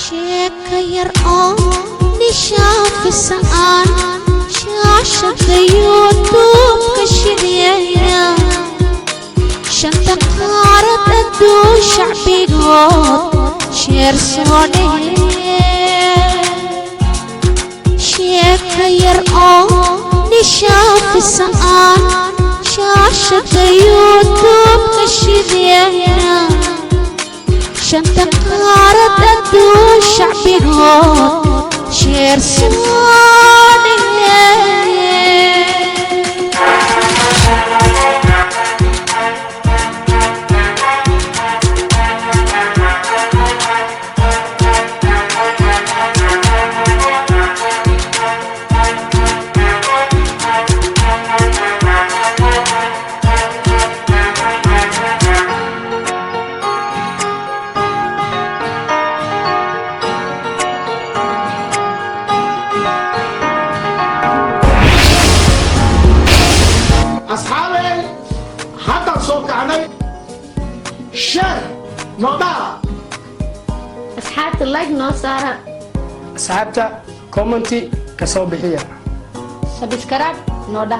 sheekayar oo nishaafka sa'aan shaashada youtubeka shideeya shanta qaarad adduun shacbigood sheer soo dhehee sheekayar oo nishaafka sa'aan shaashada youtubeka shideeya shanta qaarad adduun shacbigood sheer soo dhehee أصحابي حتى صوت عني شير نوضع asxaabta like noo saara asxaabta commenti ka soo bixiya subscribe noo dhaha